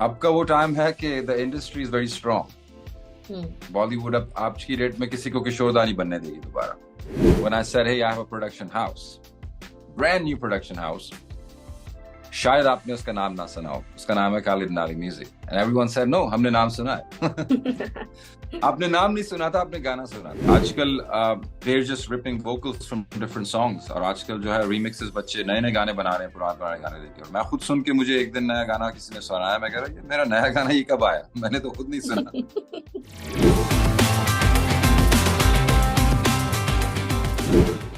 अब का वो टाइम है कि the industry is very hmm. Strong. Bollywood अब आज की डेट में किसी को किशोरदा नहीं बनने देगी दोबारा। When I said, hey, I have a production house, brand new production house, शायद आपने उसका नाम ना सुना हो, उसका नाम है खालिद नाली music, and everyone said no, हमने नाम सुना है। आपने नाम नहीं सुना था, आपने गाना सुना था। आजकल they're just ripping vocals from different songs, और आजकल जो है रीमिक्सेस, बच्चे नए नए गाने बना रहे हैं पुराने गाने लेके। और मैं खुद सुन के, मुझे एक दिन नया गाना किसी ने सुनाया, मैं कह रहा ये मेरा नया गाना ये कब आया, मैंने तो खुद नहीं सुना।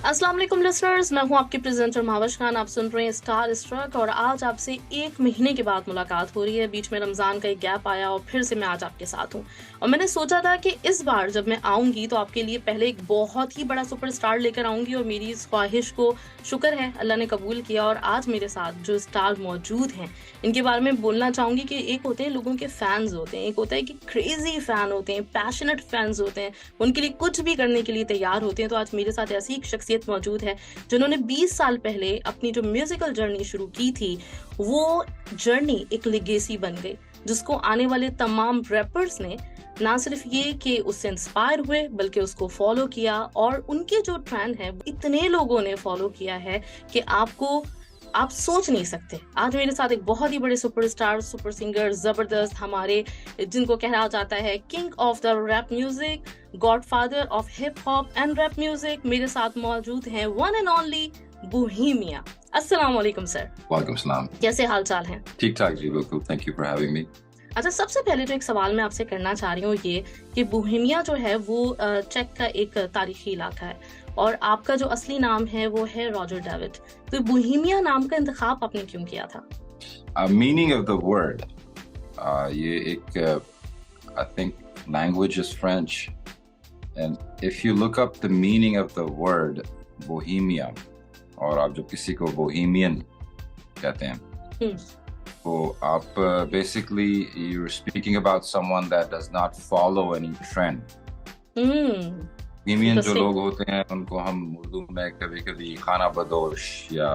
अस्सलाम वालेकुम लिसनर्स, मैं हूं आपके प्रेजेंटर महावश खान। आप सुन रहे हैं स्टार स्ट्रक और आज आपसे 1 महीने के बाद मुलाकात हो रही है। बीच में रमज़ान का एक गैप आया और फिर से मैं आज आपके साथ हूं। और मैंने सोचा था कि इस बार जब मैं आऊंगी तो आपके लिए पहले एक बहुत ही बड़ा सुपरस्टार लेकर आऊंगी, और मेरी इस ख्वाहिश को शुक्र है अल्लाह ने कबूल किया। और आज मेरे साथ जो स्टार मौजूद हैं, इनके बारे में बोलना चाहूंगी कि एक होते हैं लोगों के फैंस होते हैं, एक होता है कि क्रेजी फैन होते हैं, पैशनेट फैंस होते हैं, उनके लिए कुछ भी करने के लिए तैयार होते हैं। तो आज मेरे साथ ऐसी एक शख्सियत मौजूद है जिन्होंने 20 साल पहले अपनी जो म्यूजिकल जर्नी शुरू की थी, वो जर्नी एक लेगेसी बन गई, जिसको आने वाले तमाम रैपर्स ने ना सिर्फ ये कि उससे इंस्पायर हुए बल्कि उसको फॉलो किया, और उनके जो ट्रेंड है इतने लोगों ने फॉलो किया है कि आप सोच नहीं सकते। आज मेरे साथ एक बहुत ही बड़े सुपरस्टार, सुपर सिंगर, जबरदस्त, हमारे जिनको कहा जाता है king of the rap music, godfather of hip hop and rap music, मेरे साथ मौजूद हैं वन एंड ओनली बोहेमिया। अस्सलाम वालेकुम सर। वालेकुम सलाम। कैसे हाल चाल हैं? ठीक ठाक जी, बिल्कुल। Thank you for having me. अच्छा, सबसे पहले जो एक सवाल मैं आपसे करना चाह रही हूँ ये कि बोहेमिया जो है वो चेक का एक तारीखी इलाका है, और आपका जो असली नाम है वो है रॉजर डेविड। तो बोहेमिया नाम का इंतखाब आपने क्यों किया था? मीनिंग ऑफ द वर्ड, ये एक I think language is French, and if you look up the meaning of the word Bohemia, और आप जब किसी को बोहेमियन कहते हैं तो आप basically you are speaking about someone that does not follow any trend. Bohemian जो लोग होते हैं उनको हम उर्दू में कभी कभी खाना बदोश या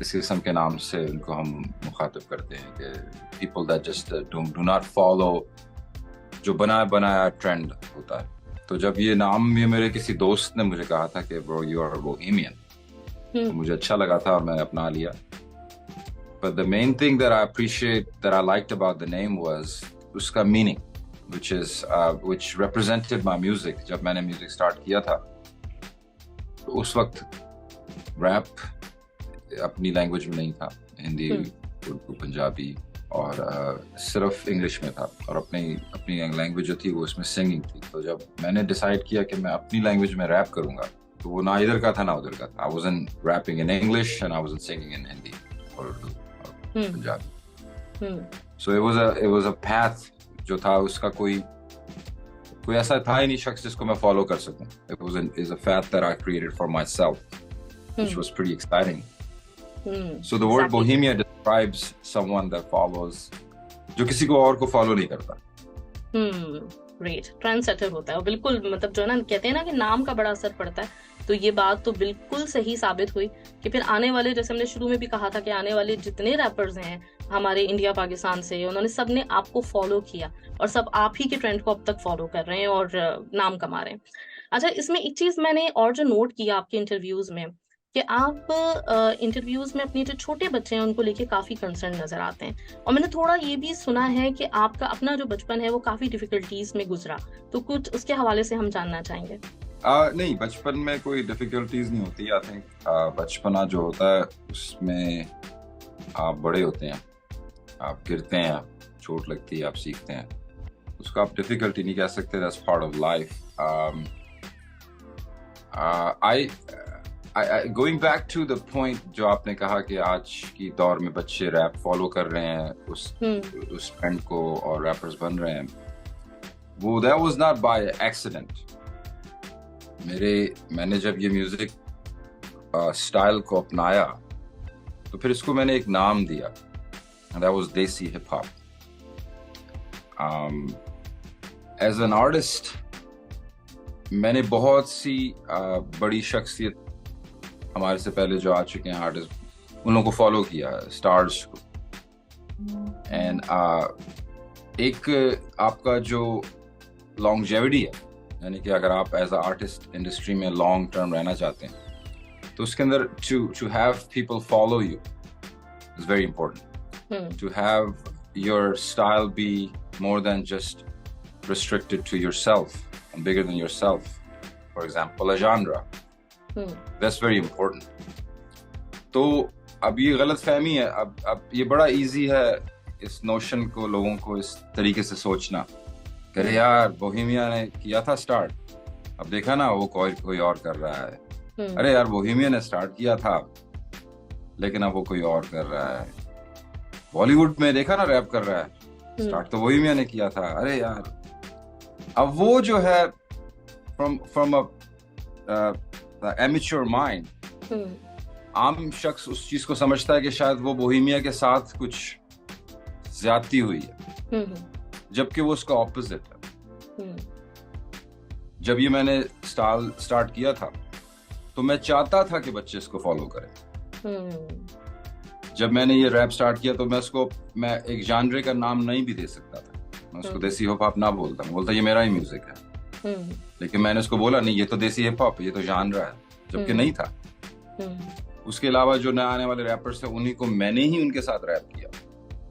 इस किस्म के नाम से उनको हम मुखातिब करते हैं कि people that just do not follow जो बनाया ट्रेंड होता है। तो जब ये नाम, ये मेरे किसी दोस्त ने मुझे कहा था कि ब्रो यू आर बोहेमियन, तो मुझे अच्छा लगा था और मैंने अपना लिया। But the main thing that I appreciate, that I liked about the name was उसका meaning, which represented my music. जब मैंने music start किया था, तो उस वक्त rap अपनी language में नहीं था, हिंदी, उर्दू, पंजाबी और सिर्फ इंग्लिश में था, और अपनी language जो थी वो उसमें singing थी। तो जब मैंने decide किया कि मैं अपनी language में rap करूँगा, तो वो ना इधर का था ना उधर का था। I wasn't rapping in English and I wasn't singing in Hindi or Urdu. Punjabi. So it was a path जो था, उसका कोई ऐसा था ही नहीं शख्स जिसको मैं फॉलो कर सकूं। It was a path that I created for myself, which was pretty exciting. So the word Bohemia describes someone that follows, जो किसी को और को फॉलो नहीं करता। ग्रेट, ट्रेंडसेटर होता है। और बिल्कुल, मतलब जो ना कहते हैं ना कि नाम का बड़ा असर पड़ता है, तो ये बात तो बिल्कुल सही साबित हुई कि फिर आने वाले, जैसे हमने शुरू में भी कहा था कि आने वाले जितने रैपर्स हैं हमारे इंडिया पाकिस्तान से, उन्होंने सब ने आपको फॉलो किया और सब आप ही के ट्रेंड को अब तक फॉलो कर रहे हैं और नाम कमा रहे हैं। अच्छा, इसमें एक चीज मैंने और जो नोट किया आपके इंटरव्यूज में, कि आप इंटरव्यूज में अपने जो छोटे बच्चे हैं उनको लेके काफी कंसर्न नजर आते हैं, और मैंने थोड़ा ये भी सुना है कि आपका अपना जो बचपन है वो काफी डिफिकल्टीज में गुजरा, तो कुछ उसके हवाले से हम जानना चाहेंगे। नहीं, बचपन में कोई डिफिकल्टीज नहीं होती। आई थिंक बचपना जो होता है उसमें आप बड़े होते हैं, आप गिरते हैं, चोट लगती है, आप सीखते हैं, उसको आप डिफिकल्टी नहीं कह सकते। That's part of life. Going back to the point जो आपने कहा कि आज की दौर में बच्चे रैप फॉलो कर रहे हैं, उस ट्रेंड को, और रैपर्स बन रहे हैं, वो that was not by accident. मैंने जब ये म्यूजिक स्टाइल को अपनाया तो फिर इसको मैंने एक नाम दिया, that was desi hip hop. As an artist मैंने बहुत सी बड़ी शख्सियत हमारे से पहले जो आ चुके हैं आर्टिस्ट, उन लोगों को फॉलो किया, स्टार्स को, एंड एक आपका जो लॉन्गजेविटी है, यानी कि अगर आप एज अ आर्टिस्ट इंडस्ट्री में लॉन्ग टर्म रहना चाहते हैं तो उसके अंदर to have people follow you is very important. To have your style be more than just restricted to yourself and bigger than yourself. For example, a genre. That's very important. तो अब ये गलत फहमी है. अब ये बड़ा इजी है इस नोशन को, लोगों को इस तरीके से सोचना कि अरे यार बोहेमिया ने किया था स्टार्ट, अब देखा ना वो कोई और कर रहा है. अरे यार बोहेमिया ने स्टार्ट किया था लेकिन अब वो कोई और कर रहा है. बॉलीवुड में देखा ना रैप कर रहा है, स्टार्ट तो बोहेमिया ने किया था. अरे यार, अब वो जो है फ्रॉम अ एमेच्योर माइंड, आम शख्स उस चीज को समझता है कि शायद वो बोहेमिया के साथ कुछ ज्यादती हुई है, जबकि वो उसका ऑपोजिट है. जब ये मैंने स्टार्ट किया था तो मैं चाहता था कि बच्चे इसको फॉलो करें. जब मैंने ये रैप स्टार्ट किया तो मैं एक जानरे का नाम नहीं भी दे सकता था. मैं उसको देसी हिप हॉप ना बोलता ये मेरा ही म्यूजिक है. लेकिन मैंने उसको बोला नहीं, ये तो देसी हिप हॉप, ये तो जानरा है, जबकि नहीं था. उसके अलावा जो नए आने वाले रैपर्स थे उन्हीं को मैंने ही उनके साथ रैप किया,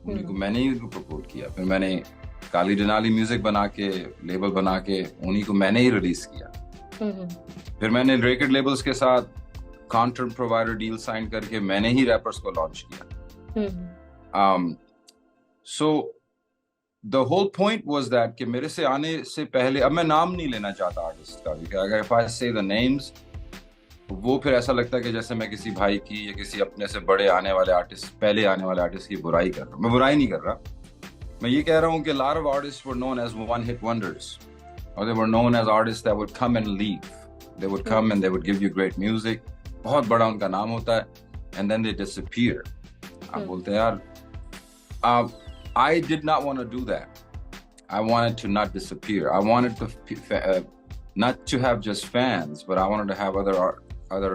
उन्हीं को मैंने ही उनको प्रपोज किया. फिर मैंने काली डनाली म्यूजिक बना के, लेबल बना के उन्हीं को मैंने ही रिलीज किया. फिर मैंने रिकॉर्ड लेबल्स के साथ कंटेंट प्रोवाइडर डील साइन करके मैंने ही रैपर्स को लॉन्च किया. So the whole point was that कि मेरे से आने से पहले, अब मैं नाम नहीं लेना चाहता आर्टिस्ट का, क्योंकि अगर इफ आई से द नेम्स वो फिर ऐसा लगता है कि जैसे मैं किसी भाई की या किसी अपने से बड़े आने वाले आर्टिस्ट, पहले आने वाले आर्टिस्ट की बुराई कर रहा हूँ. मैं बुराई नहीं कर रहा, मैं ये कह रहा हूँ कि lot of artists were known as one hit wonders, or they were known as artists that would come and leave. They would come and they would give you great music, बहुत बड़ा उनका नाम होता है, and then they disappear. आप बोलते हैं यार, I did not want to do that. I wanted to not disappear. I wanted to not to have just fans, but I wanted to have other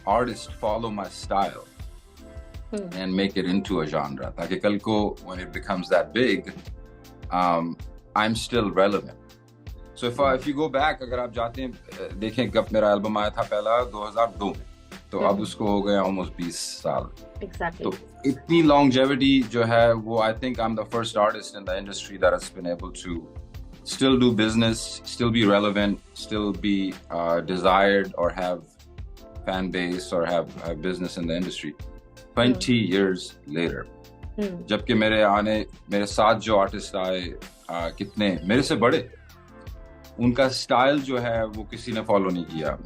artists follow my style and make it into a genre. ताकि कल को when it becomes that big, I'm still relevant. So if you go back, अगर आप जाते हैं देखें कब मेरा एल्बम आया था पहला 2002 में, तो अब उसको हो गया almost 20 साल. Exactly. तो इतनी longevity जो है वो, I think I'm the first artist in the industry that has been able to still do business, still be relevant, still be desired or have fan base or have business in the industry 20 years later. जबकि मेरे साथ जो artist आए, कितने मेरे से बड़े, उनका स्टाइल जो है वो किसी ने फॉलो नहीं किया.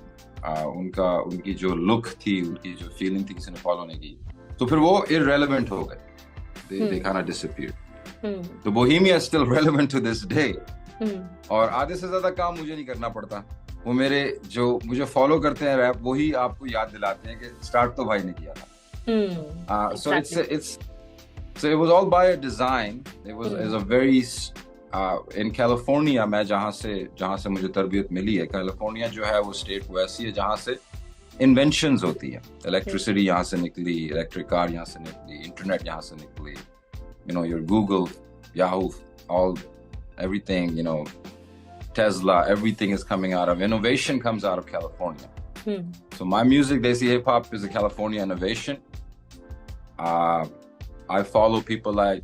उनकी जो लुक थी, उनकी जो फीलिंग थी, किसी ने फॉलो नहीं की. तो फिर वो irrelevant हो गए. They kind of disappeared. तो Bohemia is still relevant to this day. और आधे से ज्यादा काम मुझे नहीं करना पड़ता. वो मेरे जो मुझे फॉलो करते हैं रैप, वही आपको याद दिलाते हैं कि स्टार्ट तो भाई ने किया था. So it was all by a design. It was a very in California, मैं जहाँ से मुझे तरबियत मिली है, कैलिफोर्निया जो है वो स्टेट वो ऐसी है जहाँ से इन्वेंशंस होती है. इलेक्ट्रिसिटी यहाँ से निकली, इलेक्ट्रिक कार यहाँ से निकली, इंटरनेट यहाँ से निकली, your Google, Yahoo, everything, Tesla, everything is coming out of, innovation comes out of California. So my music, Desi Hip Hop, is a California innovation. I follow people like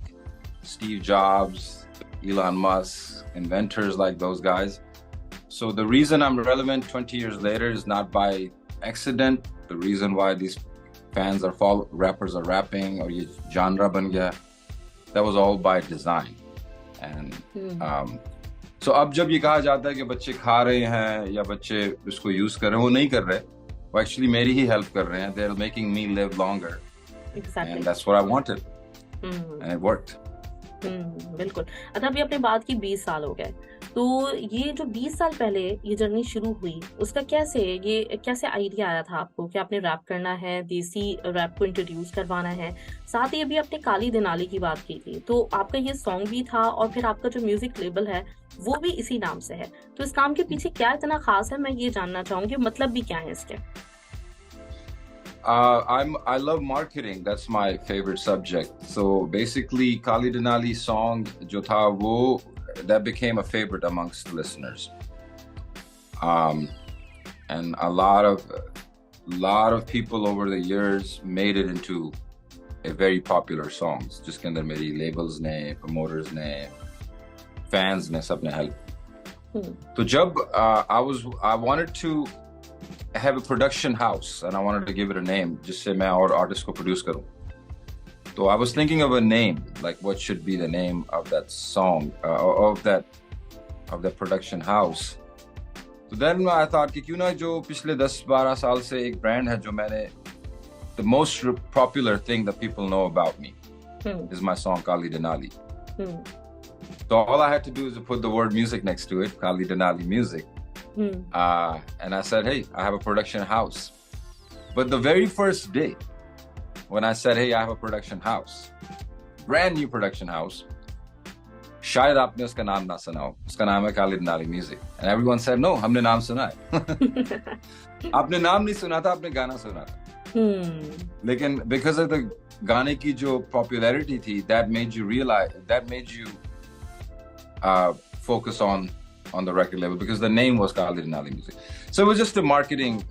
Steve Jobs, Elon Musk, inventors like those guys. So the reason I'm relevant 20 years later is not by accident. The reason why these fans rappers are rapping or ye genre ban gaya, that was all by design. And so अब जब ये कहा जाता है कि बच्चे खा रहे हैं या बच्चे इसको यूज कर रहे हैं, वो नहीं कर रहे, वो एक्चुअली मेरी ही हेल्प कर रहे हैं. They're making me live longer. Exactly. And that's what I wanted. And it worked. बिल्कुल. अच्छा, अभी आपने बात की 20 साल हो गए, तो ये जो 20 साल पहले ये जर्नी शुरू हुई, उसका कैसे आइडिया आया था आपको कि आपने रैप करना है, देसी रैप को इंट्रोड्यूस करवाना है? साथ ही अभी आपने काली दिनाली की बात की थी, तो आपका ये सॉन्ग भी था और फिर आपका जो म्यूजिक लेबल है वो भी इसी नाम से है. तो इस नाम के पीछे क्या इतना खास है, मैं ये जानना चाहूंगी, मतलब भी क्या है इसके? I love marketing. That's my favorite subject. So basically, Kali Denali song जो था वो that became a favorite amongst listeners. And a lot of people over the years made it into a very popular songs. जिसके अंदर मेरी labels ने, promoters ने, fans ने सबने help. तो जब I wanted to have a production house and I wanted to give it a name जिससे मैं और artist को produce करूँ. So I was thinking of a name, like what should be the name of that song, of that production house. So then I thought कि क्यों ना जो पिछले 10-12 साल से एक brand है जो मैंने the most popular thing that people know about me is my song Kali Denali. So all I had to do is to put the word music next to it, Kali Denali music. And I said, hey, I have a production house. But the very first day when I said, hey, I have a production house, brand new production house, शायद आपने उसका नाम ना सुना हो. उसका नाम है Kali Denali Music. And everyone said, no, हमने नाम सुना है. आपने नाम नहीं सुना था, आपने गाना सुना था. लेकिन because of the गाने की जो popularity थी, that made you focus on the record label because the name was Kali Denali Music. So it was just a marketing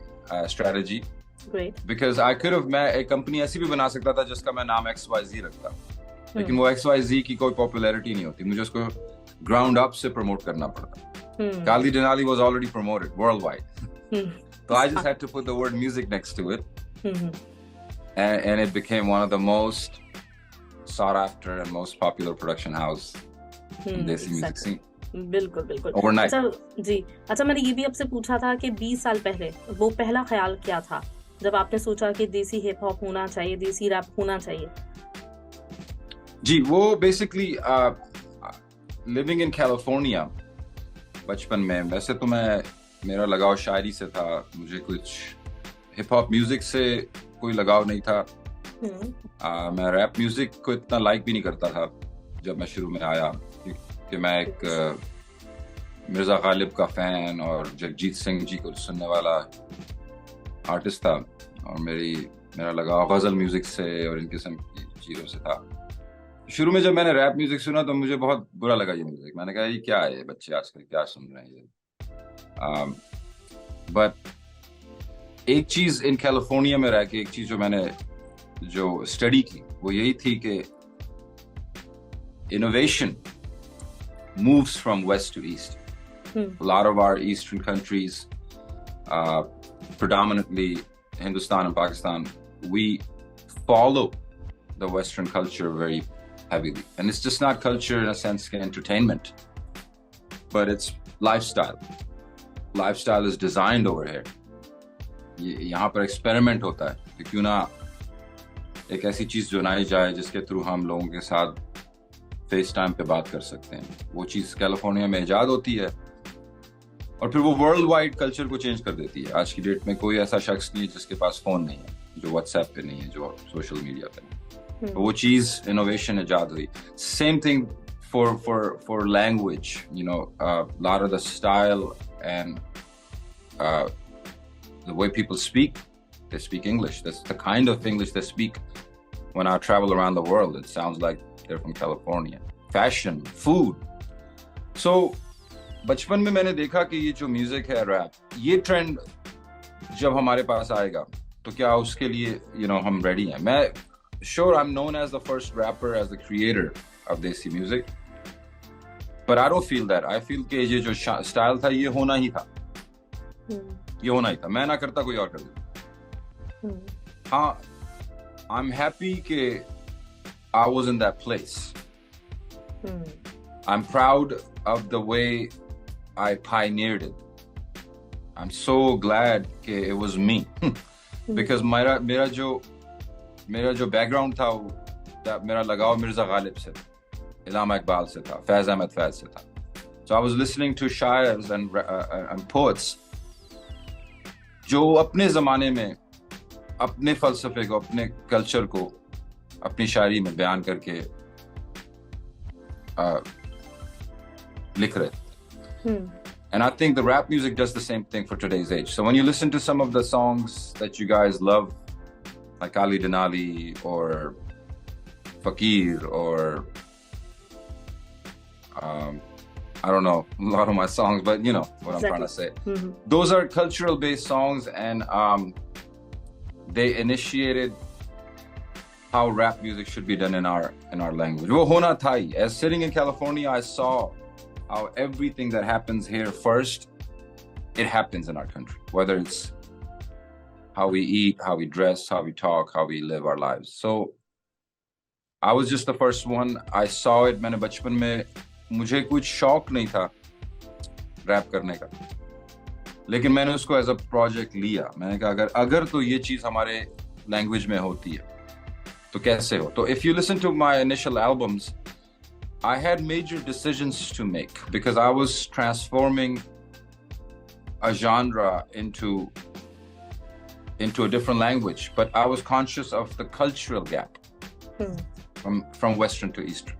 strategy. Great. Because I could have मैं एक company ऐसी भी बना सकता था जिसका मैं नाम XYZ रखता. लेकिन वो XYZ की कोई popularity नहीं होती. मुझे उसको ground up से promote करना पड़ता. Kali Denali was already promoted worldwide. So I just had to put the word music next to it. And it became one of the most sought after and most popular production house in Desi music scene. बिल्कुल बिल्कुल. Overnight. अच्छा जी, अच्छा मैंने ये भी आपसे पूछा था कि 20 साल पहले वो पहला ख्याल क्या था जब आपने सोचा कि देसी हिप हॉप होना चाहिए, देसी रैप होना चाहिए? जी, वो बेसिकली लिविंग इन कैलिफोर्निया बचपन में, वैसे तो मेरा लगाव शायरी से था. मुझे कुछ हिप हॉप म्यूजिक से कोई लगाव नहीं था. मैं रैप म्यूजिक को इतना लाइक भी नहीं करता था जब मैं शुरू में आया, कि मैं एक मिर्जा गालिब का फैन और जगजीत सिंह जी को सुनने वाला आर्टिस्ट था. और मेरा लगाव गजल म्यूजिक से और इन किस्म की चीज़ों से था. शुरू में जब मैंने रैप म्यूजिक सुना तो मुझे बहुत बुरा लगा ये म्यूजिक. मैंने कहा ये क्या है, बच्चे आजकल क्या सुन रहे हैं ये. बट एक चीज़ इन कैलिफोर्निया में रह के, एक चीज़ जो मैंने स्टडी की वो यही थी कि innovation moves from west to east. A lot of our eastern countries, predominantly Hindustan and Pakistan, we follow the Western culture very heavily. And it's just not culture in a sense of entertainment, but it's lifestyle. Lifestyle is designed over here. यहाँ पर experiment होता है कि क्यों ना एक ऐसी चीज़ जो बनाई जाए जिसके थ्रू हम लोगों के साथ फेस टाइम पे बात कर सकते हैं. वो चीज़ कैलिफोर्निया में इजाद होती है और फिर वो वर्ल्ड वाइड कल्चर को चेंज कर देती है. आज की डेट में कोई ऐसा शख्स नहीं है जिसके पास फोन नहीं है, जो व्हाट्सएप पे नहीं है, जो सोशल मीडिया पे नहीं है. वो चीज़ इनोवेशन इजाद हुई. Same thing for language, you know, a lot of the style and the way people speak, they speak English. That's the kind of English they speak. When I travel around the world, it sounds like they're from California. Fashion, food. So, बचपन में मैंने देखा कि ये जो music है rap, ये trend जब हमारे पास आएगा तो क्या उसके लिए हम रेडी हैं. मैं sure I'm known as the first rapper, as the creator of Desi music, but I don't feel that. I feel कि ये जो स्टाइल था ये होना ही था. ये होना ही था. मैं ना करता कोई और कर देता. हाँ, I'm happy कि I was in that place. I'm proud of the way I pioneered it. I'm so glad कि it was me. Because मेरा जो बैकग्राउंड था, मेरा लगाव मिर्जा गालिब से था, इलामा इकबाल से था, फैज अहमद फैज से था. So I was listening to शायर्स and poets जो अपने ज़माने में अपने फ़लसफ़े को, अपने कल्चर को अपनी शायरी में बयान करके लिख रहे थे. And I think the rap music does the same thing for today's age. So when you listen to some of the songs that you guys love like Ali Denali or Fakir or I don't know a lot of my songs, but you know what I'm trying to say. Mm-hmm. Those are cultural based songs, and they initiated how rap music should be done in our language. वो होना था ही. As sitting in California, I saw how everything that happens here first, it happens in our country. Whether it's how we eat, how we dress, how we talk, how we live our lives. So I was just the first one. I saw it. मैंने बचपन में मुझे कुछ शौक नहीं था rap करने का, लेकिन मैंने उसको एज अ प्रोजेक्ट लिया. मैंने कहा अगर तो ये चीज हमारे लैंग्वेज में होती है तो कैसे हो. तो if you listen to my initial albums, I had major decisions to make because I was transforming a genre into a different language, but I was conscious of the cultural gap from Western to Eastern.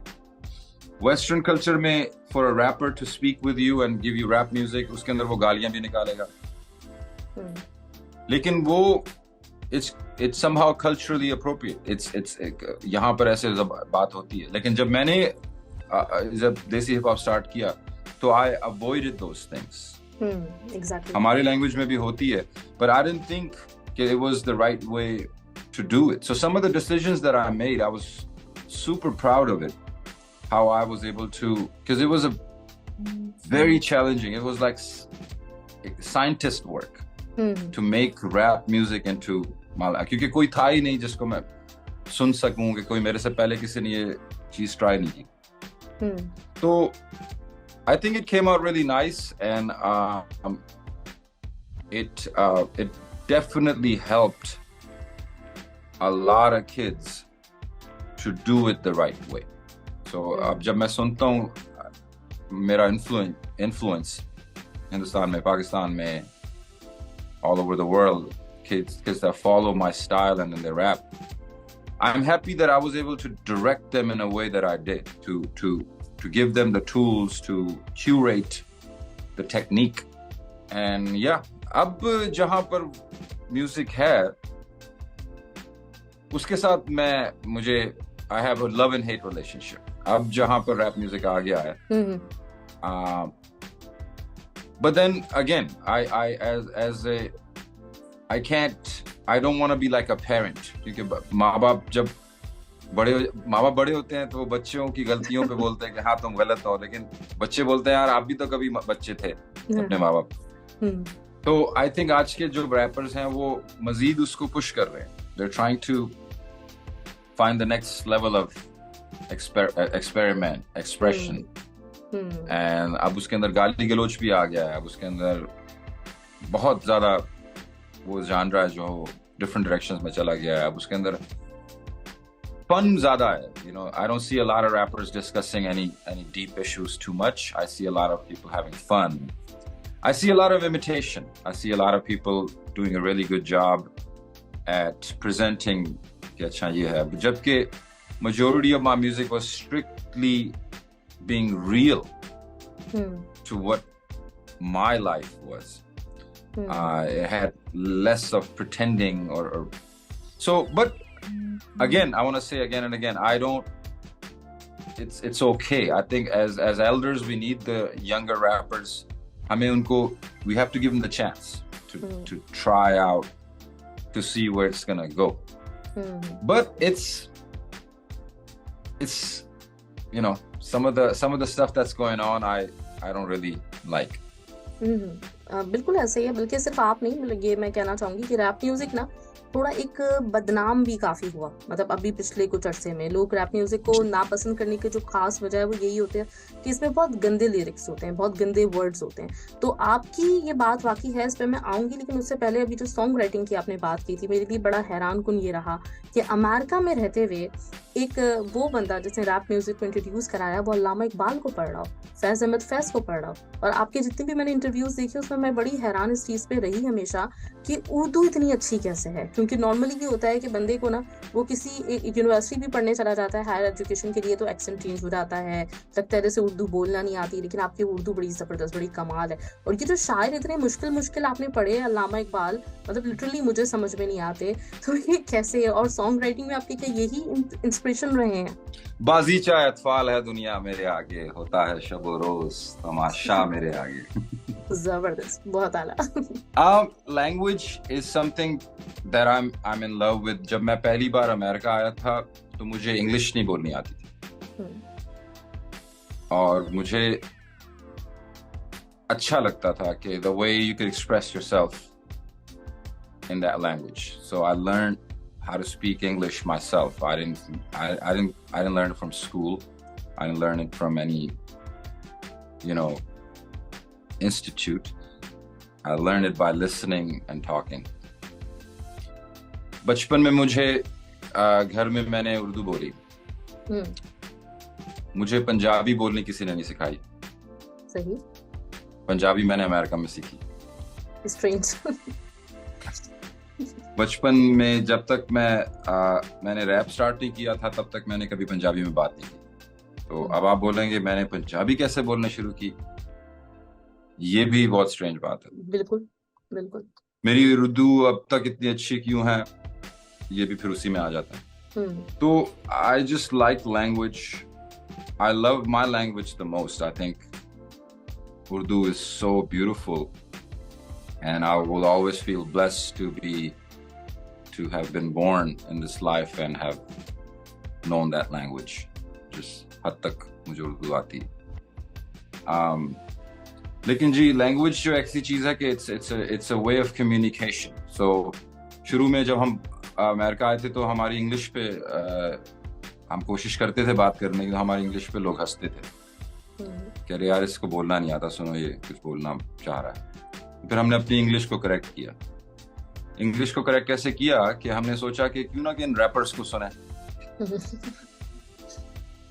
Western culture में for a rapper to speak with you and give you rap music, उसके अंदर वो गालियां भी निकालेगा, लेकिन वो it's somehow culturally appropriate. It's यहाँ पर ऐसे बात होती है. लेकिन जब देसी हिप हॉप स्टार्ट किया तो I avoided those things. Exactly. हमारे लैंग्वेज में भी होती है, but I didn't think it was the right way to do it. So some of the decisions that I made, I was super proud of it. How I was able to, because it was a very challenging. It was like scientist work to make rap music into Mala. क्योंकि कोई था ही नहीं जिसको मैं सुन सकूं कि कोई मेरे से पहले किसी ने ये चीज ट्राई नहीं की. तो I think it came out really nice, and it definitely helped a lot of kids to do it the right way. So अब जब मैं सुनता हूँ मेरा influence हिंदुस्तान में, पाकिस्तान में, all over the world, kids that follow my style and then they rap, I'm happy that I was able to direct them in a way that I did, to give them the tools to curate the technique. And yeah, अब जहाँ पर music है उसके साथ मुझे I have a love and hate relationship. अब जहाँ पर rap music आ गया है, but then again, I don't want to be like a parent, क्योंकि माँ बाप बड़े होते हैं तो बच्चों की गलतियों पे बोलते हैं कि हाँ तुम गलत हो, लेकिन बच्चे बोलते हैं यार आप भी तो कभी बच्चे थे अपने माँ बाप. तो I think आज के जो rappers हैं वो मजीद उसको push कर रहे हैं. They're trying to find the next level of expression. And अब उसके अंदर गाली गलौज भी आ गया है. अब उसके अंदर बहुत ज़्यादा वो genre है जो different directions में चला गया है. अब उसके अंदर fun ज़्यादा है. You know, I don't see a lot of rappers discussing any deep issues too much. I see a lot of people having fun. I see a lot of imitation. I see a lot of people doing a really good job at presenting कि अच्छा ये है. जबकि majority of my music was strictly being real to what my life was. It had less of pretending or so. But again, I want to say again and again, it's okay. I think as elders, we need the younger rappers. We have to give them the chance to try out, to see where it's gonna go. But it's you know, some of the stuff that's going on, I don't really like. बिल्कुल ऐसे ही है. बल्कि सिर्फ आप नहीं, मतलब ये मैं कहना चाहूंगी कि रैप म्यूजिक ना थोड़ा एक बदनाम भी काफी हुआ. मतलब अभी पिछले कुछ अरसे में लोग रैप म्यूजिक को नापसंद करने की जो खास वजह है वो यही होती है कि इसमें बहुत गंदे लिरिक्स होते हैं, बहुत गंदे वर्ड्स होते हैं. तो आपकी ये बात वाकई है, इस पे मैं आऊंगी. लेकिन उससे पहले अभी जो सॉन्ग राइटिंग की आपने बात की थी, मेरे लिए बड़ा हैरान कुन ये रहा कि अमेरिका में रहते हुए एक वो बंदा जिसने रैप म्यूजिक को इंट्रोड्यूस कराया वो अल्लामा इकबाल को पढ़ रहा हो, फैज अहमद फैज को पढ़ रहा हो. और आपके जितने भी मैंने इंटरव्यूज देखे उसमें मैं बड़ी हैरान इस चीज पे रही हमेशा कि उर्दू इतनी अच्छी कैसे है. क्योंकि नॉर्मली ये होता है कि बंदे को ना वो किसी यूनिवर्सिटी भी पढ़ने चला जाता है हायर एजुकेशन के लिए तो एक्सेंट चेंज हो जाता है, लगता है जैसे उर्दू बोलना नहीं आती, लेकिन आपकी उर्दू बड़ी जबरदस्त, बड़ी कमाल है। और ये जो शायर इतने मुश्किल मुश्किल आपने पढ़े अल्लामा इकबाल, मतलब लिटरली मुझे समझ में नहीं आते, तो ये कैसे है? और सॉन्ग राइटिंग में आपके क्या यही इंस्पिरेशन रहे हैं? बाजीचा अतफाल है दुनिया मेरे आगे, होता है शब रोज तमाशा मेरे आगे। जबरदस्त, बहुत आला। Language is something that I'm in love with. जब मैं पहली बार अमेरिका आया था तो मुझे इंग्लिश नहीं बोलनी आती थी, और मुझे अच्छा लगता था कि the way you could express yourself in that language. So I learned how to speak English myself. I didn't learn it from school. I didn't learn it from any, institute. I learned it by listening and talking. बचपन में मुझे घर में मैंने उर्दू बोली, मुझे पंजाबी बोलनी किसी ने नहीं सिखाई। सही। पंजाबी मैंने अमेरिका में सीखी। Strange. बचपन में जब तक मैंने रैप स्टार्ट नहीं किया था तब तक मैंने कभी पंजाबी में बात नहीं की। तो अब आप बोलेंगे मैंने पंजाबी कैसे बोलना शुरू की, ये भी बहुत स्ट्रेंज बात है। बिल्कुल बिल्कुल। मेरी उर्दू अब तक इतनी अच्छी क्यों है, ये भी फिर उसी में आ जाता है। तो I just like language, I love my language the most. I think Urdu is so beautiful and I will always feel blessed to have been born in this life and have known that language. Just हद तक मुझे उर्दू आती। लेकिन जी language जो ऐसी चीज है कि it's a way of communication. So शुरू में जब हम अमेरिका आए थे तो हमारी इंग्लिश पे हम कोशिश करते थे बात करने की, तो हमारी इंग्लिश पे लोग हंसते थे कि अरे यार इसको बोलना नहीं आता, सुनो ये कुछ बोलना चाह रहा है। फिर हमने अपनी इंग्लिश को करेक्ट किया। इंग्लिश को करेक्ट कैसे किया कि हमने सोचा कि क्यों ना कि इन रैपर्स को सुने,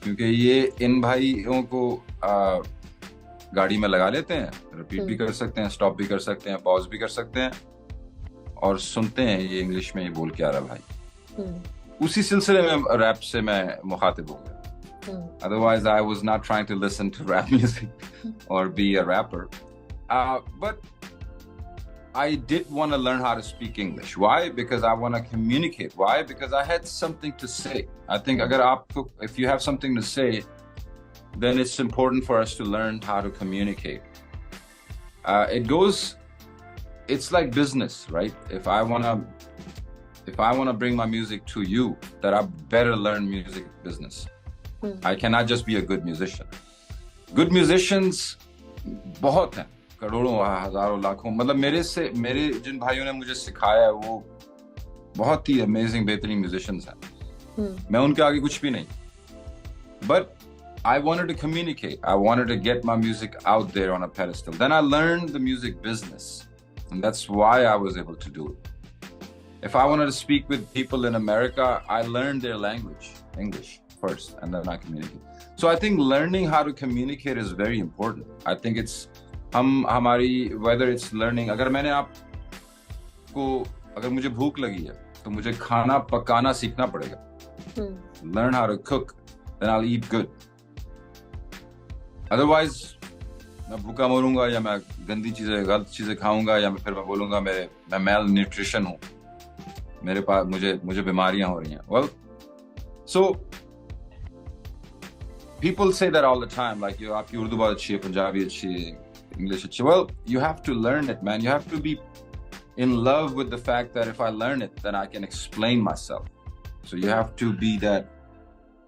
क्योंकि ये इन भाइयों को गाड़ी में लगा लेते हैं, रिपीट भी कर सकते हैं, स्टॉप भी कर सकते हैं, पॉज भी कर सकते हैं, और सुनते हैं ये इंग्लिश में ये बोल के आ रहा भाई। उसी सिलसिले में रैप से मैं मुखातिब हो गया। Otherwise I was not trying to listen to rap music और be a rapper, but I did want to learn how to speak English. Why? Because I want to communicate. Why? Because I had something to say. I think if you have something to say, then it's important for us to learn how to communicate. It's like business, right? If I want to bring my music to you, then I better learn music business. I cannot just be a good musician. Good musicians बहुत हैं, करोड़ों हजारों लाखों, मतलब मेरे जिन भाइयों ने मुझे सिखाया है वो बहुत ही अमेजिंग बेहतरीन म्यूजिशियंस हैं। मैं उनके आगे कुछ भी नहीं, but I wanted to communicate. I wanted to get my music out there on a pedestal. Then I learned the music business, and that's why I was able to do it. If I wanted to speak with people in America, I learned their language, English first, and then I communicate. So I think learning how to communicate is very important. I think it's हमारी whether it's learning, अगर मुझे भूख लगी है तो मुझे खाना पकाना सीखना पड़ेगा। Learn how to cook, then I'll eat good. Otherwise मैं भूखा मरूंगा, या मैं गंदी चीजें गलत चीजें खाऊंगा, या फिर मैं बोलूंगा मैं मेल न्यूट्रिशन हूँ, मेरे पास मुझे बीमारियां हो रही हैं। Well, so people say that all the time, like आपकी उर्दू बहुत अच्छी है, पंजाबी अच्छी है, English अच्छी। Well, you have to learn it, man. You have to be in love with the fact that if I learn it, then I can explain myself. So you have to be that,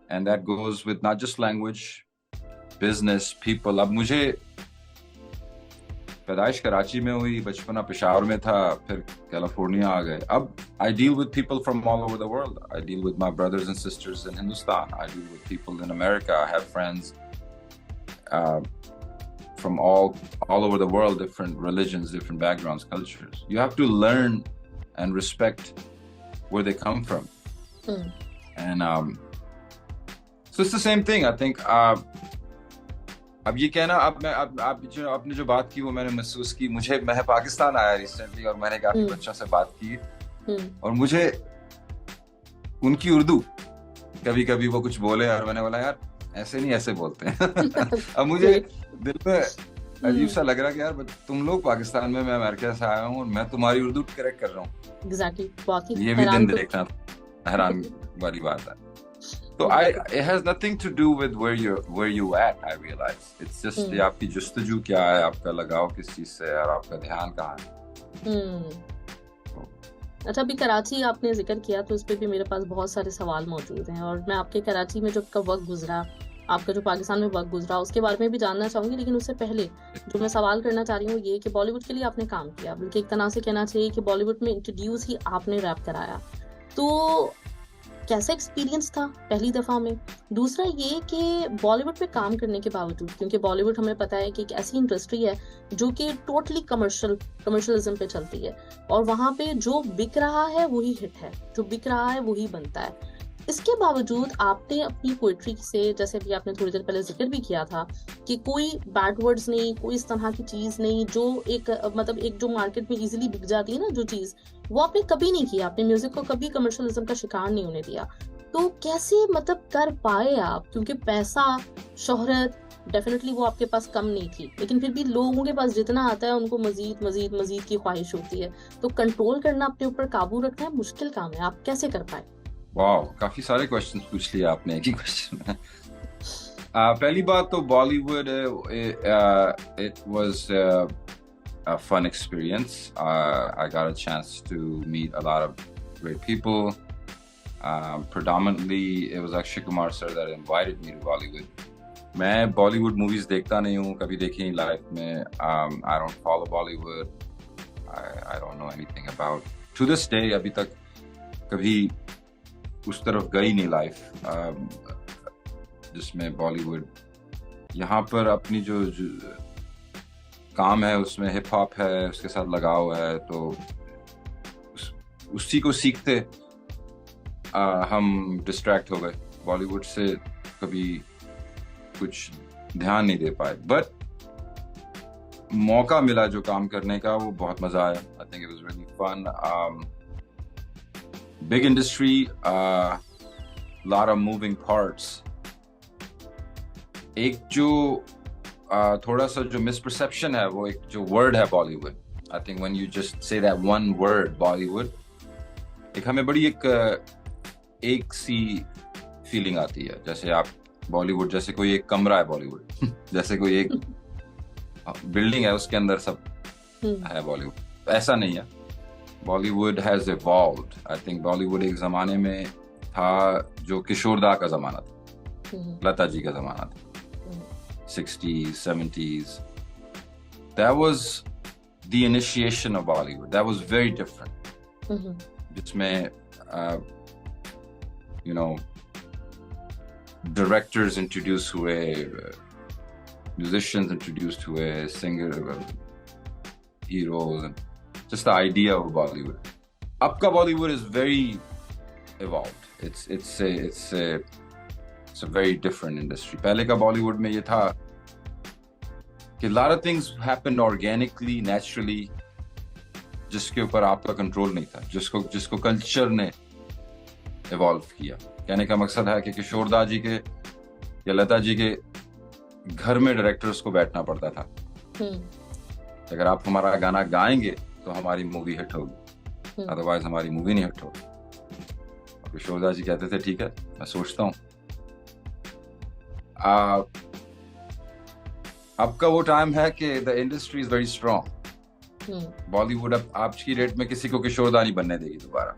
and that goes with not just language, business, people. अब मुझे पैदाइश कराची में हुई, बचपना पेशावर में था, फिर California आ गए। अब I deal with people from all over the world. I deal with my brothers and sisters in Hindustan. I deal with people in America. I have friends from all over the world, different religions, different backgrounds, cultures. You have to learn and respect where they come from. And so it's the same thing. I think अब ये कहना, आपने जो बात की वो मैंने महसूस की। मैं पाकिस्तान आया रिसेंटली और मैंने काफी बच्चों से बात की, और मुझे उनकी उर्दू कभी कभी वो कुछ बोले और मैंने बोला यार ऐसे नहीं, ऐसे बोलते हैं। अब मुझे दिल में अजीब सा लग रहा कि यार तुम लोग पाकिस्तान में, मैं अमेरिका से आया हूँ और मैं तुम्हारी उर्दू करेक्ट कर रहा हूँ। एग्जैक्टली, ये भी दिन देखना हैरान वाली बात है। तो it has nothing to do with where you at, I realize. It's just ये आपकी जुस्तजू क्या है, आपका लगाव किस चीज से है और आपका ध्यान कहाँ है। अच्छा, अभी कराची आपने जिक्र किया तो उस पर भी मेरे पास बहुत सारे सवाल मौजूद हैं, और मैं आपके कराची में जो आपका वक्त गुजरा, आपका जो पाकिस्तान में वक्त गुजरा, उसके बारे में भी जानना चाहूंगी। लेकिन उससे पहले जो मैं सवाल करना चाह रही हूँ ये कि बॉलीवुड के लिए आपने काम किया, बल्कि एक तरह से कहना चाहिए कि बॉलीवुड में इंट्रोड्यूस ही आपने रैप कराया। तो कैसा एक्सपीरियंस था पहली दफ़ा में? दूसरा ये कि बॉलीवुड पे काम करने के बावजूद, क्योंकि बॉलीवुड हमें पता है कि एक ऐसी इंडस्ट्री है जो कि टोटली कमर्शलिज्म पे चलती है, और वहाँ पे जो बिक रहा है वही हिट है, जो बिक रहा है वही बनता है। इसके बावजूद आपने अपनी पोइट्री से, जैसे अभी आपने थोड़ी देर पहले जिक्र भी किया था, कि कोई बैड वर्ड्स नहीं, कोई इस तरह की चीज़ नहीं जो एक मतलब एक जो मार्केट में इजीली बिक जाती है ना जो चीज़, वो आपने कभी नहीं किया। आपने म्यूजिक को कभी कमर्शलिज्म का शिकार नहीं होने दिया। तो कैसे मतलब कर पाए आप? क्योंकि पैसा, शोहरत डेफिनेटली वो आपके पास कम नहीं थी, लेकिन फिर भी लोगों के पास जितना आता है उनको मजीद मजीद मजीद की ख्वाहिश होती है। तो कंट्रोल करना, अपने ऊपर काबू रखना है मुश्किल काम है। आप कैसे कर पाए? वाह, काफी सारे क्वेश्चंस पूछ लिए आपने एक ही क्वेश्चन में। पहली बात तो Bollywood, it was a fun experience. I got a chance to meet a lot of great people. Predominantly, it was Akshay Kumar sir that invited me to Bollywood. मैं बॉलीवुड मूवीज देखता नहीं हूँ, कभी देखी नहीं लाइफ में। I don't follow Bollywood. I don't know anything about. To this day, अभी तक कभी उस तरफ गई नहीं लाइफ जिसमें बॉलीवुड। यहाँ पर अपनी जो काम है उसमें हिप हॉप है, उसके साथ लगाव है, तो उसी को सीखते हम डिस्ट्रैक्ट हो गए, बॉलीवुड से कभी कुछ ध्यान नहीं दे पाए। बट मौका मिला जो काम करने का, वो बहुत मजा आया। I think it was really fun. Big industry, lot of moving parts. एक जो थोड़ा सा जो misperception है, वो एक जो word है Bollywood. I think when you just say that one word Bollywood, एक हमें बड़ी एक सी फीलिंग आती है, जैसे आप बॉलीवुड, जैसे कोई एक कमरा है बॉलीवुड, जैसे कोई एक बिल्डिंग है उसके अंदर सब है बॉलीवुड। ऐसा नहीं है। Bollywood has evolved. I think Bollywood एक जमाने में था जो किशोरदा का जमाना था, लता जी का जमाना था, 60s 70s। That was the initiation of Bollywood. That was very different. जिसमें you know, directors introduced हुए, musicians introduced हुए, singer, heroes, and just the idea of Bollywood. Ab ka Bollywood is very evolved. It's a very different industry. Pehle ka Bollywood mein ye tha कि a lot of things happened organically, naturally, जिसके ऊपर आपका control नहीं था, जिसको culture ने evolve किया। कहने का मकसद है कि किशोरदा जी के या लता जी के घर में डायरेक्टर्स को बैठना पड़ता था। अगर आप हमारा गाना गाएंगे तो हमारी मूवी हिट होगी, अदरवाइज हमारी मूवी नहीं हिट होगी। और किशोरदा जी कहते थे ठीक है, मैं सोचता हूँ। अब का वो टाइम है कि the industry is very strong. Bollywood अब आज की डेट में किसी को किशोरदा नहीं बनने देगी दोबारा।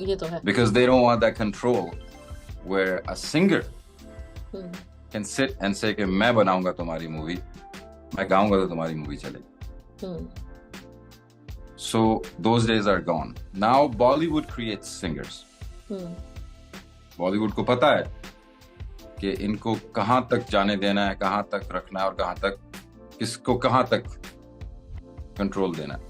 ये तो है। Because they don't want that control where a singer can sit and say कि मैं बनाऊंगा तुम्हारी मूवी, मैं गाऊंगा तो तुम्हारी मूवी चलेगी। So those days are gone. Now Bollywood creates singers. Bollywood को पता है कि इनको कहाँ तक जाने देना है, कहाँ तक रखना है और कहाँ तक किसको कहाँ तक कंट्रोल देना है।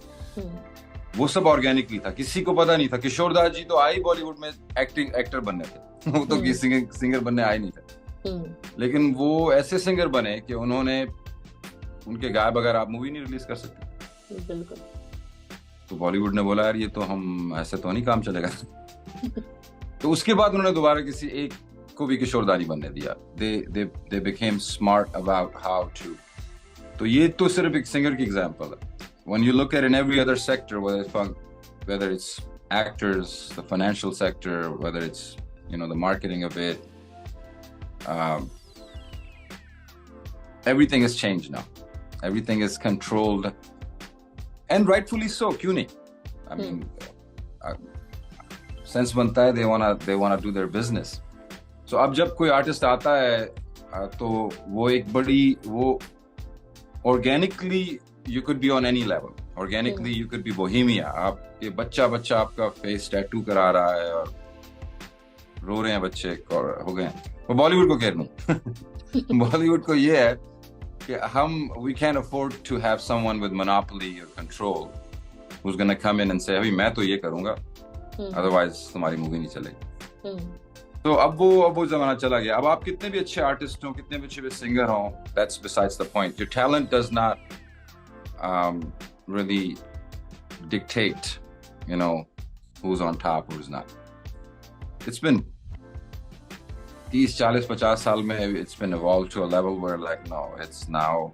वो सब ऑर्गेनिकली था, किसी को पता नहीं था। किशोरदा जी तो आई बॉलीवुड में एक्टर बनने थे, वो तो किसी सिंगर बनने आए नहीं थे। लेकिन वो ऐसे सिंगर बने कि उन्होंने, उनके गाए बगैर आप मूवी नहीं रिलीज कर सकते। बिल्कुल। तो बॉलीवुड ने बोला यार ये तो हम ऐसे तो नहीं काम चलेगा। तो उसके बाद उन्होंने दोबारा किसी एक को भी किशोरदानी बनने दिया। They became smart about how to. तो ये तो सिर्फ एक सिंगर की एग्जांपल है। When you look at in every other sector, whether it's actors, the financial sector, whether it's the marketing of it, everything has changed now. Everything is controlled, and rightfully so. क्यों नहीं? I mean, sense बनता है they wanna do their business. So अब जब कोई artist आता है तो वो एक बड़ी वो organically you could be on any level. Organically you could be Bohemia. आप ये बच्चा आपका फेस टैटू करा रहा है और रो रहे हैं बच्चे और हो गए। वो बॉलीवुड को कह लूं। बॉलीवुड को ये है कि we can't afford to have someone with monopoly or control who's gonna come in and say अभी मैं तो ये करूंगा, otherwise तुम्हारी मूवी नहीं चलेगी। तो अब वो जमाना चला गया। अब आप कितने भी अच्छे आर्टिस्ट हो, कितने भी अच्छे सिंगर हो, that's besides the point. Your talent does not really dictate, who's on top, who's not. It's been 30, 40, 50 साल में it's been evolved to a level where no, it's now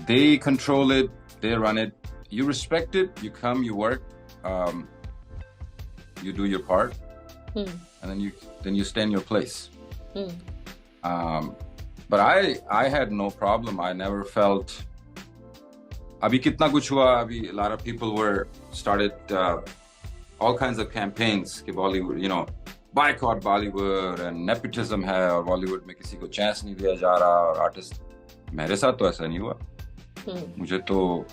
they control it, they run it. You respect it, you come, you work, you do your part, and then you stay in your place. But I had no problem. I never felt अभी कितना कुछ हुआ। अभी a lot of people started all kinds of campaigns कि Bollywood, boycott Bollywood and nepotism है और Bollywood में किसी को चांस नहीं दिया जा रहा और आर्टिस्ट। मेरे साथ तो ऐसा नहीं हुआ। मुझे तो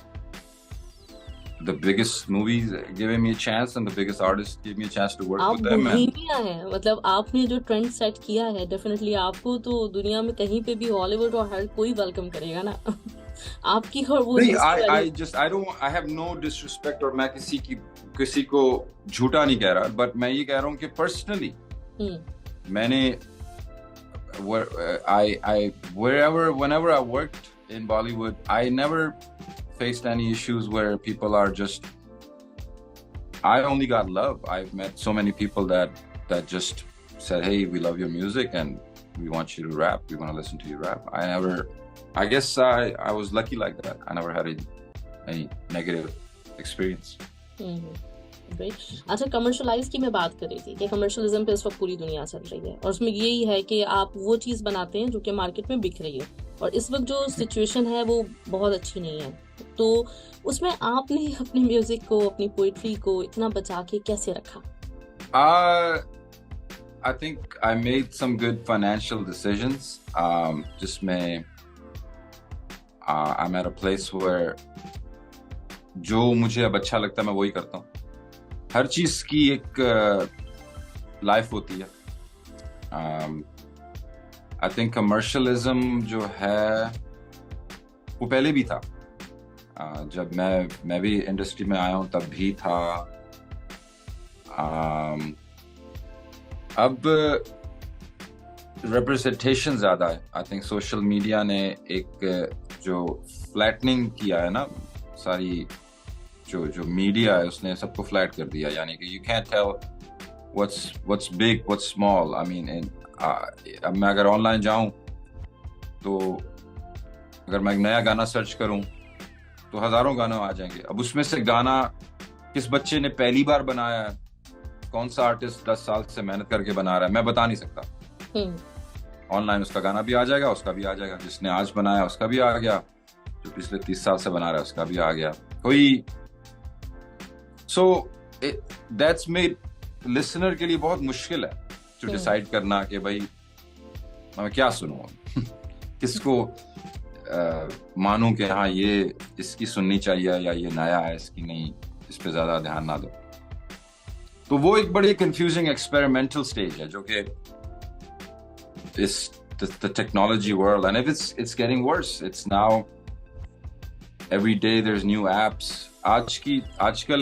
the biggest movies giving me a chance and the biggest artists gave me a chance to work with them. Bohemia है, मतलब आपने जो ट्रेंड सेट किया है, डेफिनेटली आपको तो दुनिया में कहीं पे भी हॉलीवुड और हर कोई वेलकम करेगा ना। आपकी और वो I have no disrespect और मैं किसी को झूठा नहीं कह रहा, बट मैं ये कह रहा हूँ कि पर्सनली मैंने whenever I worked in Bollywood, I never faced any issues where people are just. I only got love. I've met so many people that just said, "Hey, we love your music and we want you to rap. We want to listen to you rap." I guess I was lucky like that. I never had any negative experience. अच्छा, commercialise की मैं बात कर रही थी कि commercialism पे इस वक्त पूरी दुनिया चल रही है और उसमें यही है कि आप वो चीज़ बनाते हैं जो कि मार्केट में बिक रही है, और इस वक्त जो सिचुएशन है वो बहुत अच्छी नहीं है। तो उसमें आपने अपने म्यूजिक को, अपनी पोइट्री को इतना बचा के कैसे रखा? I think I made some good financial decisions. जिसमें I'm at a place where जो मुझे अब अच्छा लगता है मैं वही करता हूँ। हर चीज की एक लाइफ होती है। आई थिंक कमर्शलिज्म जो है वो पहले भी था। जब मैं भी इंडस्ट्री में आया हूँ तब भी था। अब रिप्रेजेंटेशन ज्यादा है। आई थिंक सोशल मीडिया ने एक जो फ्लैटनिंग किया है ना, सारी जो मीडिया है उसने सबको फ्लैट कर दिया। यानी कि you can tell what's big what's small. I mean अब मैं अगर ऑनलाइन जाऊं तो अगर मैं एक नया गाना सर्च करूं तो हजारों गाने आ जाएंगे। अब उसमें से गाना किस बच्चे ने पहली बार बनाया है, कौन सा आर्टिस्ट 10 साल से मेहनत करके बना रहा है, मैं बता नहीं सकता। ऑनलाइन उसका गाना भी आ जाएगा, उसका भी आ जाएगा। जिसने आज बनाया उसका भी आ गया, जो पिछले 30 साल से बना रहा है उसका भी आ गया। कोई that's made listener के लिए बहुत मुश्किल है to decide करना कि भाई मैं क्या सुनूं, किसको मानूं कि हाँ ये इसकी सुननी चाहिए या ये नया है इसकी नहीं, इस पे ज्यादा ध्यान ना दो। तो वो एक बड़ी कंफ्यूजिंग एक्सपेरिमेंटल स्टेज है जो कि the technology world, and if it's getting worse. It's now every day there's new apps. आजकल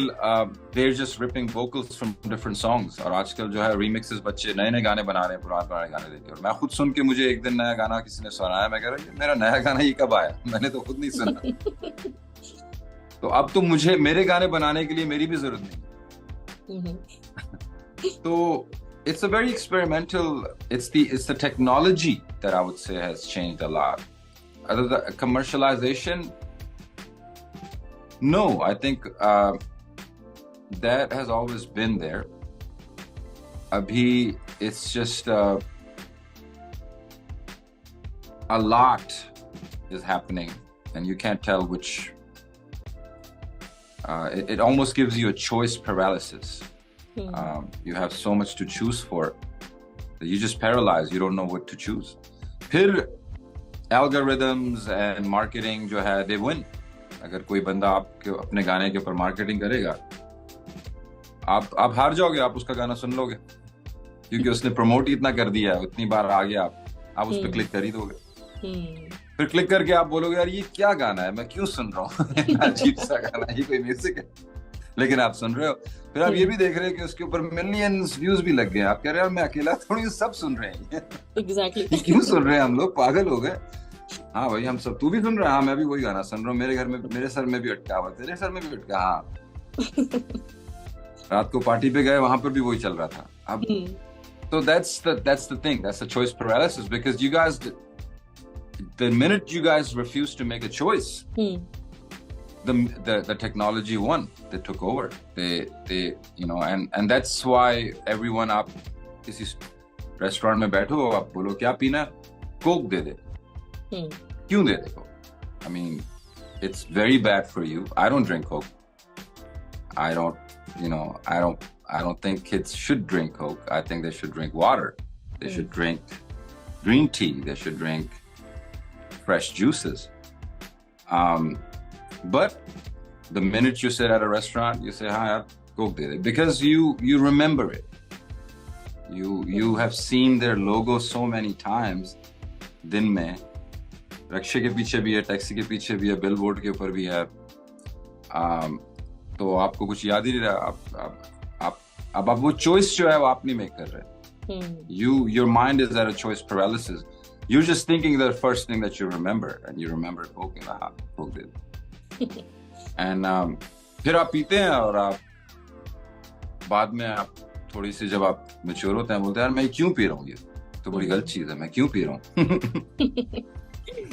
they're just ripping vocals from different songs, और आजकल जो है remixes बच्चे नए गाने बना रहे हैं पुराने गाने देके। और मैं खुद सुन के मुझे एक दिन नया गाना किसी ने सुनाया, मैं कह रहा मेरा नया गाना ये कब आया, मैंने तो खुद नहीं सुना। तो अब तो मुझे मेरे गाने बनाने के लिए मेरी भी जरूरत नहीं। तो it's a very experimental, it's the technology that I would say has changed a lot. Other than commercialization, no, I think that has always been there. Abhi it's just a lot is happening and you can't tell which. It almost gives you a choice paralysis. You have so much to choose for that you just paralyzed. You don't know what to choose. फिर algorithms and marketing जो है they win. अगर कोई बंदा आपके अपने गाने के ऊपर मार्केटिंग करेगा, आप हार जाओगे, आप उसका गाना सुन लोगे क्योंकि उसने प्रमोट ही इतना कर दिया है, उतनी बार आ गया आप उस पर क्लिक कर ही दोगे। फिर क्लिक करके आप बोलोगे यार ये क्या गाना है, मैं क्यों सुन रहा हूँ अजीब सा गाना, ये कोई म्यूजिक है, लेकिन आप सुन रहे हो। फिर आप ये भी देख रहे हो कि उसके ऊपर मिलियंस व्यूज भी लग गए, आप कह रहे हो मैं अकेला थोड़ी, सब सुन रहे हैं। Exactly. क्यों सुन रहे हैं हम लोग, पागल हो गए। हाँ भाई हम सब, तू भी सुन रहा है, हाँ मैं भी वही गाना सुन रहा हूँ, मेरे घर में मेरे सर में भी अटका हुआ, तेरे सर में भी अटका, हाँ रात को पार्टी पे गए वहां पर भी वही चल रहा था। अब so that's the thing, that's the choice paralysis, because you guys, the minute you guys refuse to make a choice, the technology won, they took over, they you know, and that's why everyone, आप किसी restaurant में बैठो, आप बोलो क्या पीना, Coke दे दे, क्यों दे दे Coke? I mean it's very bad for you. I don't drink coke. I don't think kids should drink coke. I think they should drink water. They should drink green tea. They should drink fresh juices. But the minute you sit at a restaurant, you say, "Hi, Coke did it," because you remember it. You have seen their logo so many times. दिन में रक्शे के पीछे भी है, taxi के पीछे भी है, बिलबोर्ड के ऊपर भी है। तो आपको कुछ याद ही नहीं रहा, अब वो चॉइस जो है वो आप नहीं मेक कर रहे। Your mind is at a choice paralysis. You're just thinking the first thing that you remember, and you remember Coke, and Coke did. And फिर आप पीते हैं और आप बाद में आप थोड़ी सी जब आप मैच्योर होते हैं बोलते हैं यार मैं क्यों पी रहा हूँ, ये तो बड़ी गलत चीज है, मैं क्यों पी रहा हूँ।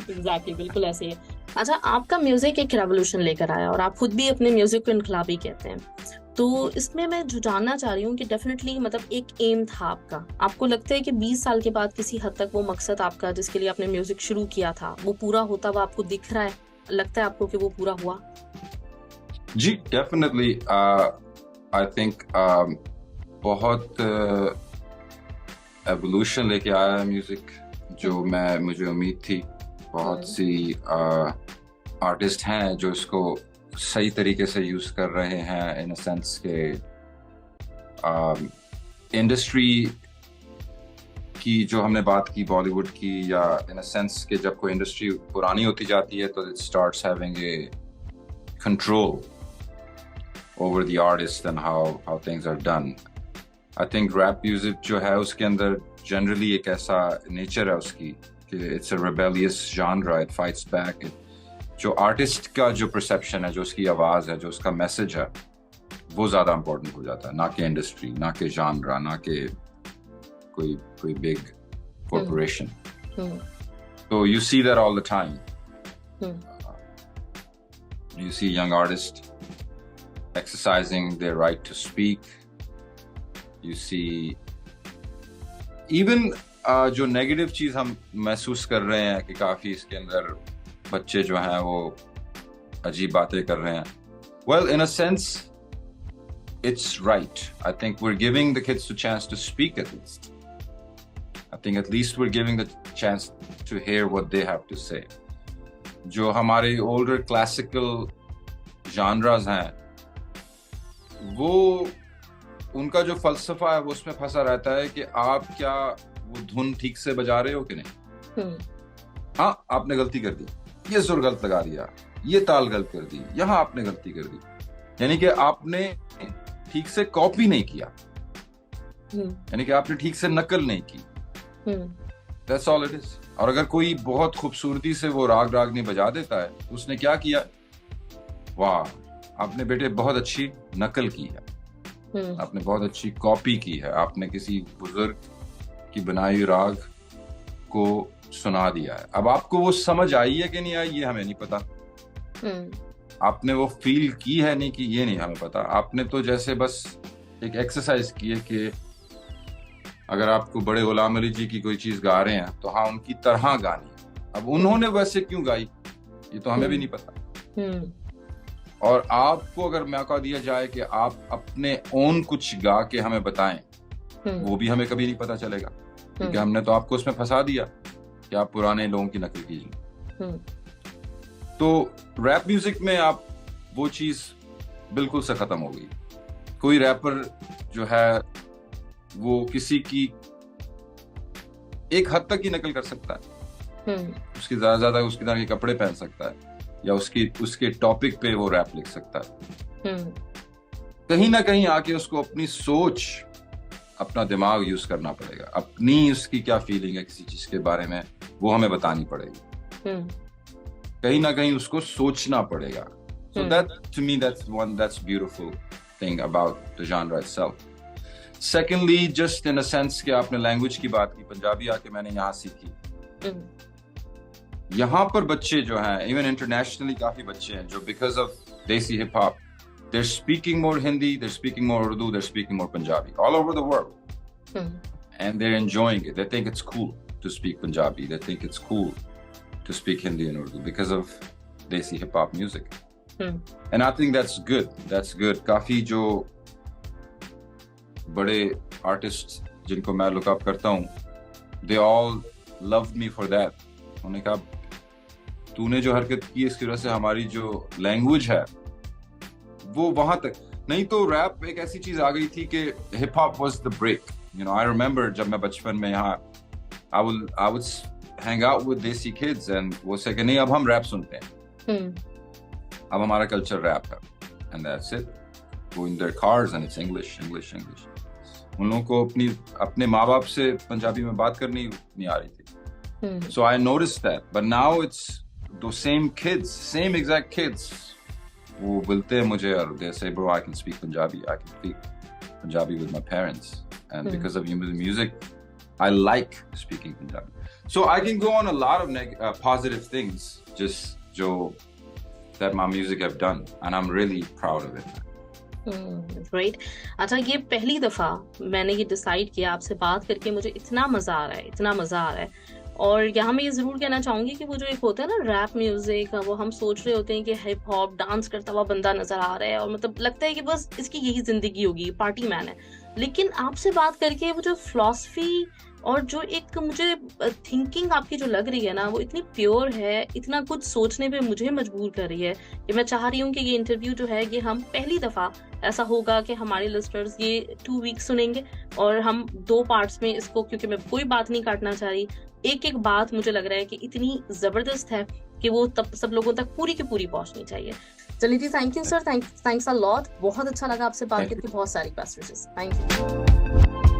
Exactly, बिल्कुल ऐसे ही। अच्छा, आपका म्यूजिक एक रेवोल्यूशन लेकर आया और आप खुद भी अपने म्यूजिक को इनकलाबी कहते हैं, तो इसमें मैं जो जानना चाह रही हूँ कि डेफिनेटली मतलब एक एम था आपका, आपको लगता है कि 20 साल के बाद किसी हद तक वो मकसद आपका जिसके लिए आपने म्यूजिक शुरू किया था वो पूरा होता हुआ आपको दिख रहा है, लगता है आपको कि वो पूरा हुआ? जी डेफिनेटली, आई थिंक बहुत एवोल्यूशन लेके आया है म्यूजिक, जो मुझे उम्मीद थी। बहुत सी आर्टिस्ट हैं जो इसको सही तरीके से यूज कर रहे हैं, इन अ सेंस के इंडस्ट्री की जो हमने बात की बॉलीवुड की, या इन अ सेंस के जब कोई इंडस्ट्री पुरानी होती जाती है तो it starts having a control over the artist and how things are done. I think rap music जो है उसके अंदर जनरली एक ऐसा नेचर है उसकी कि it's a rebellious genre, it fights back. जो आर्टिस्ट का जो परसेप्शन है, जो उसकी आवाज है, जो उसका मैसेज है, वो ज्यादा इंपॉर्टेंट हो जाता है, ना कि इंडस्ट्री, ना कि जॉनरा, ना कि कोई बिग कॉर्पोरेशन। तो you see that all the time, you see young artist exercising their right to speak. You see even जो नेगेटिव चीज हम महसूस कर रहे हैं कि काफी इसके अंदर बच्चे जो हैं वो अजीब बातें कर रहे हैं, well in a sense it's right. I think we're giving the kids the chance to speak at least. I think at least we're giving the chance to hear what they have to say. जो हमारे older classical genres हैं वो उनका जो फलसफा है वो उसमें फंसा रहता है कि आप क्या वो धुन ठीक से बजा रहे हो कि नहीं। हाँ आपने गलती कर दी, ये सुर गलत लगा दिया, ये ताल गलत कर दी, यहाँ आपने गलती कर दी, यानी कि आपने ठीक से कॉपी नहीं किया, यानी कि आपने ठीक से नकल नहीं की। That's all it is. और अगर कोई बहुत खूबसूरती से वो राग नहीं बजा देता है तो उसने क्या किया, वाह, आपने बेटे बहुत अच्छी नकल की है, आपने बहुत अच्छी कॉपी की है, आपने किसी बुजुर्ग की बनाई हुई राग को सुना दिया है। अब आपको वो समझ आई है कि नहीं आई ये हमें नहीं पता, आपने वो फील की है नहीं कि ये नहीं हमें पता। आपने तो जैसे बस एक एक्सरसाइज की है कि अगर आपको बड़े गुलाम अली जी की कोई चीज गा रहे हैं तो हाँ उनकी तरह गानी। अब उन्होंने वैसे क्यों गाई ये तो हमें भी नहीं पता। और आपको अगर मौका दिया जाए कि आप अपने ओन कुछ गा के हमें बताएं, वो भी हमें कभी नहीं पता चलेगा, क्योंकि हमने तो आपको उसमें फंसा दिया कि आप पुराने लोगों की नकल कीजिए। तो रैप म्यूजिक में आप वो चीज बिल्कुल से खत्म हो गई। कोई रैपर जो है वो किसी की एक हद तक ही नकल कर सकता है, उसकी ज्यादा उसकी तरह के कपड़े पहन सकता है या उसके टॉपिक पे वो रैप लिख सकता है। कहीं ना कहीं आके उसको अपनी सोच, अपना दिमाग यूज करना पड़ेगा, अपनी उसकी क्या फीलिंग है किसी चीज के बारे में वो हमें बतानी पड़ेगी, कहीं ना कहीं उसको सोचना पड़ेगा। So that to me that's beautiful thing about the genre itself. Secondly, just in a sense कि आपने लैंग्वेज की बात की, पंजाबी आके मैंने यहाँ सीखी। यहाँ पर बच्चे जो हैं, इवन इंटरनेशनली काफी बच्चे हैं जो बिकॉज ऑफ देसी hip hop they're speaking more Hindi, they're speaking more Urdu, they're speaking more Punjabi all over the world, and they're enjoying it. They think it's cool to speak Punjabi, they think it's cool to speak Hindi and Urdu because of desi hip hop music. And I think that's good. काफी जो बड़े artist जिनको मैं look up करता हूँ, they all loved me for that. उन्होंने कहा तूने जो हरकत की इसकी वजह से हमारी जो लैंग्वेज है वो वहां तक नहीं। तो रैप एक ऐसी चीज आ गई थी कि hip hop was the break. You know, I remember जब मैं बचपन में यहाँ I would hang out with desi kids and वो से कि नहीं अब हम रैप सुनते हैं, अब हमारा कल्चर रैप है, and that's it. Go in their cars and it's English. उन लोगों को अपने माँ बाप से पंजाबी में बात करनी नहीं आ रही थी। So I noticed that, but now it's though same exact kids वो बोलते हैं मुझे और they say bro I can speak Punjabi, I can speak Punjabi with my parents, and because of the music I like speaking Punjabi. So I can go on a lot of positive things just that my music have done, and I'm really proud of it. Great. अच्छा, ये पहली दफा मैंने ये decide किया आपसे बात करके, मुझे इतना मजा आ रहा है। और यहाँ मैं ये जरूर कहना चाहूंगी कि वो जो एक होता है ना रैप म्यूजिक, वो हम सोच रहे होते हैं कि हिप हॉप डांस करता हुआ बंदा नजर आ रहा है और मतलब लगता है कि बस इसकी यही जिंदगी होगी, पार्टी मैन है। लेकिन आपसे बात करके वो जो फिलॉसफी और जो एक मुझे थिंकिंग आपकी जो लग रही है ना, वो इतनी प्योर है, इतना कुछ सोचने पे मुझे मजबूर कर रही है कि मैं चाह रही हूँ कि ये इंटरव्यू जो है ये हम पहली दफा ऐसा होगा कि हमारे लिस्टनर्स ये 2 वीक्स सुनेंगे और हम 2 पार्ट्स में इसको, क्योंकि मैं कोई बात नहीं काटना चाह रही, एक बात मुझे लग रहा है कि इतनी जबरदस्त है कि वो तब सब लोगों तक पूरी की पूरी पहुंचनी चाहिए। चलिए जी, thank you sir, thanks a lot. बहुत अच्छा लगा आपसे बात करके, बहुत सारी बेस्ट विशेस। Thank you.